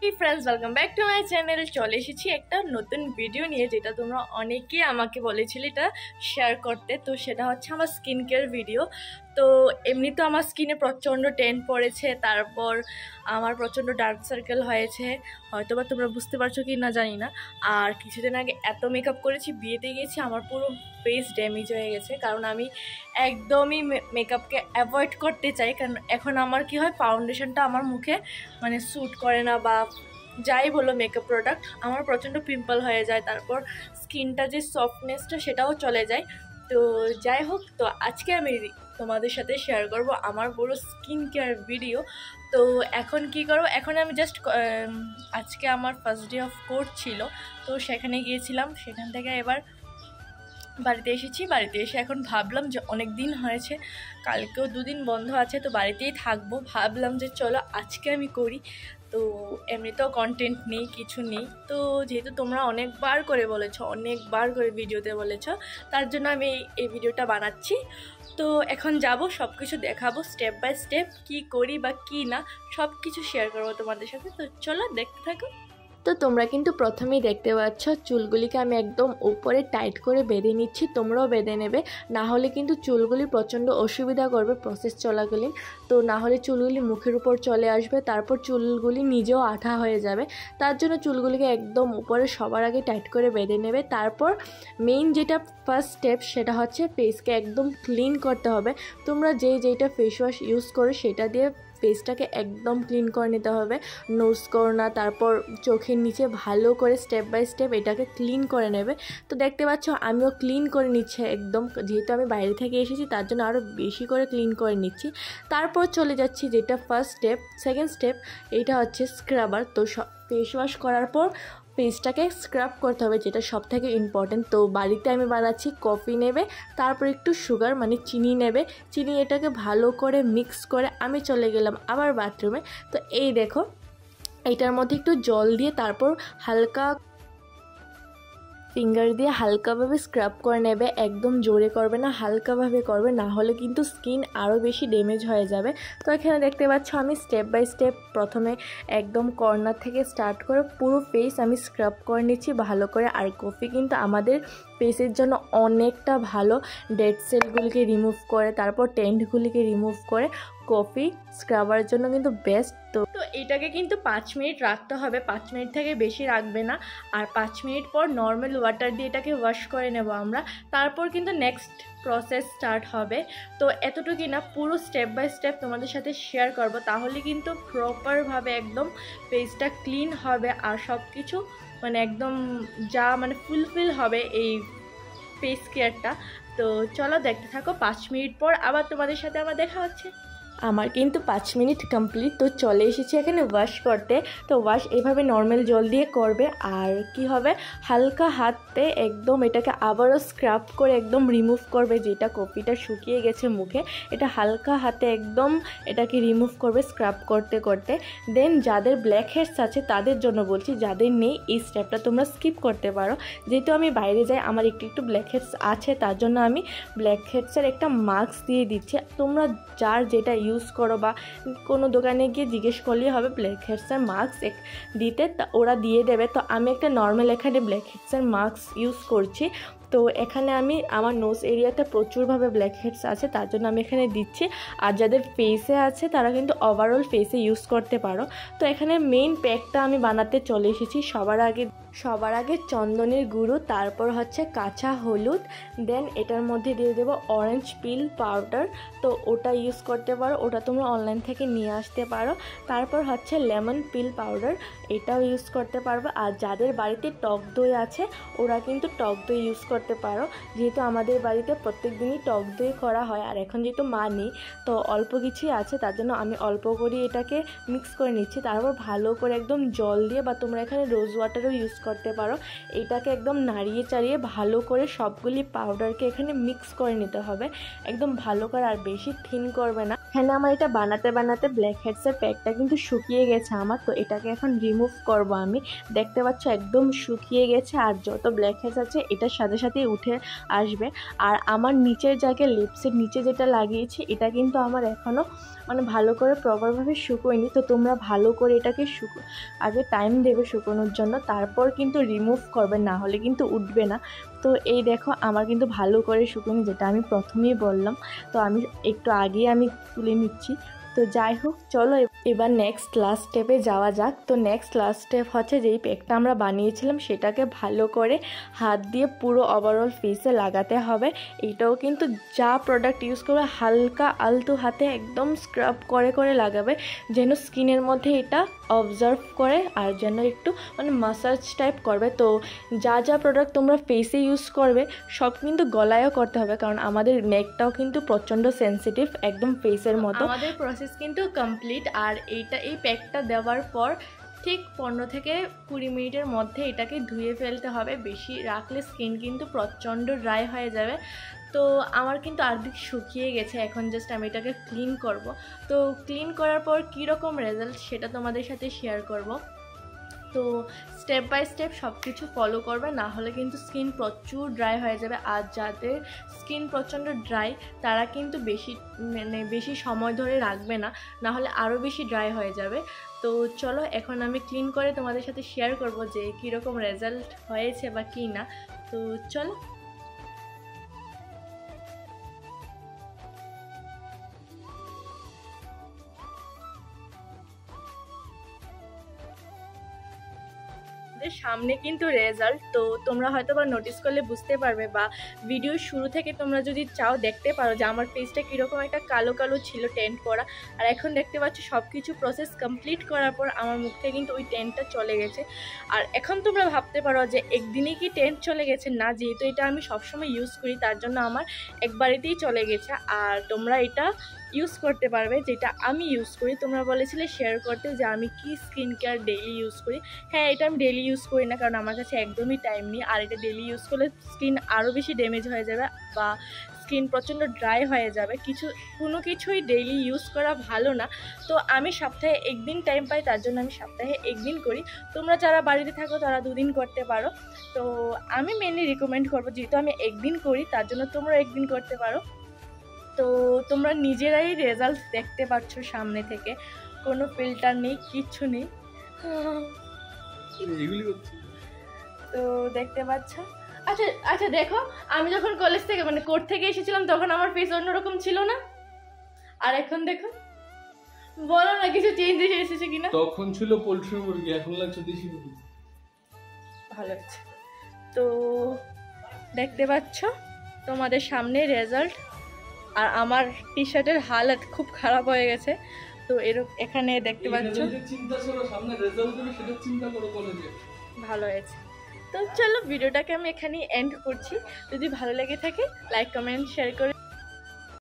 Hey friends, welcome back to my channel. চলে এসেছি একটা নতুন ভিডিও নিয়ে, যেটা তোমরা অনেকেই আমাকে বলেছিলে এটা শেয়ার করতে। তো সেটা হচ্ছে আমার স্কিন কেয়ার ভিডিও। তো এমনি তো আমার স্কিনে প্রচণ্ড ট্যান পড়েছে, তারপর আমার প্রচণ্ড ডার্ক সার্কেল হয়েছে, হয়তো বা তোমরা বুঝতে পারছো কি না জানি না। আর কিছুদিন আগে এত মেকআপ করেছি, বিয়েতে গেছি, আমার পুরো ফেস ড্যামেজ হয়ে গেছে, কারণ আমি একদমই মেকআপকে অ্যাভয়েড করতে চাই। কারণ এখন আমার কি হয়, ফাউন্ডেশনটা আমার মুখে মানে স্যুট করে না, বা যাই বলো মেকআপ প্রোডাক্ট, আমার প্রচণ্ড পিম্পল হয়ে যায়, তারপর স্কিনটা যে সফটনেসটা সেটাও চলে যায়। তো যাই হোক, তো আজকে আমি তোমাদের সাথে শেয়ার করব আমার পুরো স্কিন কেয়ার ভিডিও। তো এখন কি করব, এখন আমি জাস্ট আজকে আমার ফার্স্ট ডে অফ কোর্স ছিল, তো সেখানে গিয়েছিলাম, সেখান থেকে এবার বাড়িতে এসেছি। বাড়িতে এসে এখন ভাবলাম যে অনেক দিন হয়েছে, কালকেও দুদিন বন্ধ আছে, তো বাড়িতেই থাকবো, ভাবলাম যে চলো আজকে আমি করি। তো এমনিতেও কন্টেন্ট নেই, কিছু নেই, তো যেহেতু তোমরা অনেকবার করে ভিডিওতে বলেছো, তার জন্য আমি এই ভিডিওটা বানাচ্ছি। তো এখন যাব, সব কিছু দেখাবো স্টেপ বাই স্টেপ, কি করি বা কি না সব কিছু শেয়ার করবো তোমাদের সাথে। তো চলো দেখতে থাকো। তো তোমরা কিন্তু প্রথমেই দেখতে পাচ্ছ চুলগুলিকে আমি একদম উপরে টাইট করে বেঁধে নিচ্ছি, তোমরাও বেঁধে নেবে, না হলে কিন্তু চুলগুলি প্রচণ্ড অসুবিধা করবে প্রসেস চলাকালীন। তো না হলে চুলগুলি মুখের উপর চলে আসবে, তারপর চুলগুলি নিজেও আঠা হয়ে যাবে। তার জন্য চুলগুলিকে একদম উপরে সবার আগে টাইট করে বেঁধে নেবে। তারপর মেইন যেটা ফার্স্ট স্টেপ, সেটা হচ্ছে ফেসকে একদম ক্লিন করতে হবে। তোমরা যেইটা ফেস ওয়াশ ইউজ করো সেটা দিয়ে ফেসটাকে একদম ক্লিন করে নিতে হবে, নোজ কর্নার, তারপর চোখের নিচে ভালো করে স্টেপ বাই স্টেপ এটাকে ক্লিন করে নেবে। তো দেখতে পাচ্ছ আমিও ক্লিন করে নিচ্ছি একদম, যেহেতু আমি বাইরে থেকে এসেছি তার জন্য আরও বেশি করে ক্লিন করে নিচ্ছি। তারপর চলে যাচ্ছি যেটা ফার্স্ট স্টেপ, সেকেন্ড স্টেপ, এইটা হচ্ছে স্ক্রাবার। তো ফেস ওয়াশ করার পর ফেসটাকে স্ক্রাব করতে হবে, যেটা সব থেকে ইম্পর্টেন্ট। তো বাড়িতে আমি বানাচ্ছি, কফি নেবে, তারপর একটু সুগার মানে চিনি নেবে, চিনি এটাকে ভালো করে মিক্স করে আমি চলে গেলাম আবার বাথরুমে। তো এই দেখো, এইটার মধ্যে একটু জল দিয়ে তারপর হালকা ফিঙ্গার দিয়ে হালকাভাবে স্ক্রাব করে নেবে, একদম জোরে করবে না, হালকাভাবে করবে, না হলে কিন্তু স্কিন আরও বেশি ড্যামেজ হয়ে যাবে। তো এখানে দেখতে পাচ্ছ আমি স্টেপ বাই স্টেপ প্রথমে একদম কর্নার থেকে স্টার্ট করে পুরো ফেস আমি স্ক্রাব করে নিচ্ছি ভালো করে। আর কফি কিন্তু আমাদের ফেসের জন্য অনেকটা ভালো, ডেড সেলগুলিকে রিমুভ করে, তারপর টেন্টগুলিকে রিমুভ করে, কফি স্ক্রাবার জন্য কিন্তু বেস্ট। তো এটাকে কিন্তু 5 মিনিট রাখতে হবে, 5 মিনিট থেকে বেশি রাখবে না। আর 5 মিনিট পর নর্মাল ওয়াটার দিয়ে এটাকে ওয়াশ করে নেব আমরা, তারপর কিন্তু নেক্সট প্রসেস স্টার্ট হবে। তো এতটুকুই না, পুরো স্টেপ বাই স্টেপ তোমাদের সাথে শেয়ার করব, তাহলে কিন্তু প্রপারভাবে একদম ফেসটা ক্লিন হবে আর সব কিছু মানে একদম যা মানে ফুলফিল হবে এই ফেস কেয়ারটা। তো চলো দেখতে থাকো, 5 মিনিট পর আবার তোমাদের সাথে আমার দেখা হচ্ছে। আমার কিন্তু 5 মিনিট কমপ্লিট। তো চলে এসেছি এখানে ওয়াশ করতে। তো ওয়াশ এভাবে নর্মাল জল দিয়ে করবে, আর কি হবে, হালকা হাতে একদম এটাকে আবারও স্ক্রাব করে একদম রিমুভ করবে, যেটা কফিটা শুকিয়ে গেছে মুখে, এটা হালকা হাতে একদম এটাকে রিমুভ করবে স্ক্রাব করতে করতে। দেন যাদের ব্ল্যাক হেডস আছে তাদের জন্য বলছি, যাদের নেই এই স্টেপটা তোমরা স্কিপ করতে পারো। যেহেতু আমি বাইরে যাই, আমার একটু ব্ল্যাক হেডস আছে, তার জন্য আমি ব্ল্যাক হেডসের একটা মাস্ক দিয়ে দিচ্ছি। তোমরা যার যেটা ইউজ করো বা কোনো দোকানে গিয়ে জিজ্ঞেস করলেই হবে ব্ল্যাক হেডসের মাস্ক দিতে, ওরা দিয়ে দেবে। তো আমি একটা নর্মাল এখানে ব্ল্যাক হেডসের মাস্ক ইউজ করছি। তো এখানে আমি আমার নোজ এরিয়াতে প্রচুরভাবে ব্ল্যাক হেডস আছে, তার জন্য আমি এখানে দিচ্ছি। আর যাদের ফেসে আছে তারা কিন্তু ওভারঅল ফেসে ইউজ করতে পারো। তো এখানে মেইন প্যাকটা আমি বানাতে চলে এসেছি। সবার আগে চন্দনের গুঁড়ো, তারপর হচ্ছে কাঁচা হলুদ, দেন এটার মধ্যে দিয়ে দেবো অরেঞ্জ পিল পাউডার। তো ওটা ইউজ করতে পারো, ওটা তোমরা অনলাইন থেকে নিয়ে আসতে পারো। তারপর হচ্ছে লেমন পিল পাউডার, এটাও ইউজ করতে পারবো। আর যাদের বাড়িতে টক দই আছে ওরা কিন্তু টক দই ইউজ করতে পারো, যেহেতু আমাদের বাড়িতে প্রত্যেক দিনই টক দই করা হয়। আর এখন যেহেতু মা নেই, তো অল্প কিছুই আছে, তার জন্য আমি অল্প করে এটাকে মিক্স করে নিচ্ছি। তারপর ভালো করে একদম জল দিয়ে, বা তোমরা এখানে রোজ ওয়াটারও ইউজ করতে পারো, এটাকে একদম নাড়িয়ে চাড়িয়ে ভালো করে সবগুলি পাউডারকে এখানে মিক্স করে নিতে হবে একদম ভালো করে, আর বেশি থিন করবে না। এখানে আমার এটা বানাতে বানাতে ব্ল্যাক হেডসের প্যাকটা কিন্তু শুকিয়ে গেছে আমার, তো এটাকে এখন রিমুভ করব আমি। দেখতে পাচ্ছ একদম শুকিয়ে গেছে, আর যত ব্ল্যাক হেডস আছে এটার সাথে সাথেই উঠে আসবে। আর আমার নিচের জায়গায় লিপসের নিচে যেটা লাগিয়েছি এটা কিন্তু আমার এখনও মানে ভালো করে প্রপারভাবে শুকোয়নি। তো তোমরা ভালো করে এটাকে আগে টাইম দেবে শুকোনোর জন্য, তারপর কিন্তু রিমুভ করবে, না হলে কিন্তু উঠবে না। তো এই দেখো আমার কিন্তু ভালো করে শুকোয়নি, যেটা আমি প্রথমেই বললাম। তো আমি একটু আগেই আমি তুলে নিচ্ছি। তো যাই হোক, চলো এবার নেক্সট লাস্ট স্টেপে যাওয়া যাক। তো নেক্সট লাস্ট স্টেপ হচ্ছে যেই প্যাকটা আমরা বানিয়েছিলাম সেটাকে ভালো করে হাত দিয়ে পুরো ওভারঅল ফেসে লাগাতে হবে। এইটাও কিন্তু যা প্রোডাক্ট ইউজ করবে হালকা আলতু হাতে একদম স্ক্রাব করে করে লাগাবে, যেন স্কিনের মধ্যে এটা অবজার্ভ করে আর যেন একটু মানে মাসাজ টাইপ করবে। তো যা যা প্রোডাক্ট তোমরা ফেসে ইউজ করবে সব কিন্তু গলায়ও করতে হবে, কারণ আমাদের নেকটাও কিন্তু প্রচণ্ড সেন্সিটিভ একদম ফেসের মতো। আমাদের প্রসেস কিন্তু কমপ্লিট। আর এই প্যাকটা দেওয়ার পর ঠিক 15 থেকে 20 মিনিটের মধ্যে এটাকে ধুয়ে ফেলতে হবে। বেশি রাখলে স্কিন কিন্তু প্রচণ্ড ড্রাই হয়ে যাবে। তো আমার কিন্তু অর্ধেক শুকিয়ে গেছে, এখন জাস্ট আমি এটাকে ক্লিন করব। তো ক্লিন করার পর কীরকম রেজাল্ট সেটা তোমাদের সাথে শেয়ার করব। তো স্টেপ বাই স্টেপ সব কিছু ফলো করবে, না হলে কিন্তু স্কিন প্রচুর ড্রাই হয়ে যাবে। আর যাদের স্কিন প্রচণ্ড ড্রাই তারা কিন্তু বেশি সময় ধরে রাখবে না, না হলে আরও বেশি ড্রাই হয়ে যাবে। তো চলো এখন আমি ক্লিন করে তোমাদের সাথে শেয়ার করব যে কীরকম রেজাল্ট হয়েছে বা কী না। তো চলো। সামনে কিন্তু রেজাল্ট, তো তোমরা হয়তো বা নোটিস করলে বুঝতে পারবে, বা ভিডিওর শুরু থেকে তোমরা যদি চাও দেখতে পারো যে আমার ফেসটা কীরকম একটা কালো কালো ছিল টেন্ট পড়া। আর এখন দেখতে পাচ্ছ সব কিছু প্রসেস কমপ্লিট করার পর আমার মুখ থেকে কিন্তু ওই টেন্টটা চলে গেছে। আর এখন তোমরা ভাবতে পারো যে একদিনেই কি টেন্ট চলে গেছে, না, যেহেতু এটা আমি সবসময় ইউজ করি তার জন্য আমার একবারেতেই চলে গেছে। আর তোমরা এটা ইউজ করতে পারবে যেটা আমি ইউজ করি। তোমরা বলেছিলে শেয়ার করতে যে আমি কি স্কিন কেয়ার ডেইলি ইউজ করি। হ্যাঁ, এটা আমি ডেইলি ইউজ করি না, কারণ আমার কাছে একদমই টাইম নেই। আর এটা ডেইলি ইউজ করলে স্কিন আরও বেশি ড্যামেজ হয়ে যাবে বা স্কিন প্রচণ্ড ড্রাই হয়ে যাবে। কোনো কিছুই ডেইলি ইউজ করা ভালো না। তো আমি সপ্তাহে একদিন টাইম পাই, তার জন্য আমি সপ্তাহে একদিন করি। তোমরা যারা বাড়িতে থাকো তারা 2 দিন করতে পারো। তো আমি মেনলি রিকমেন্ড করবো, যেহেতু আমি একদিন করি তার জন্য তোমরা একদিন করতে পারো। তো তোমরা নিজেরাই রেজাল্ট দেখতে পাচ্ছ সামনে থেকে, কোনো ফিল্টার নেই, কিচ্ছু নেই। তো দেখতে পাচ্ছ। আচ্ছা আচ্ছা, দেখো আমি যখন কলেজ থেকে মানে কোর্ট থেকে এসেছিলাম তখন আমার ফেস অন্যরকম ছিল না, আর এখন দেখো, বলো না কিছু চেঞ্জ এসেছে কিনা। তখন ছিল পোল্ট্রি মুরগি, এখন লাগছে দেশি মুরগি। ভালো আছে। তো দেখতে পাচ্ছ তোমাদের সামনে রেজাল্ট। আর আমার টি শার্টের হালত খুব খারাপ হয়ে গেছে। তো এখানে দেখতে পাচ্ছ, চিন্তা করো সামনে রেজাল্ট দেবে সেটা চিন্তা করো কলেজে। ভালো হয়েছে। তো চলো ভিডিওটাকে আমি এখানেই এন্ড করছি। যদি ভালো লেগে থাকে লাইক কমেন্ট শেয়ার করে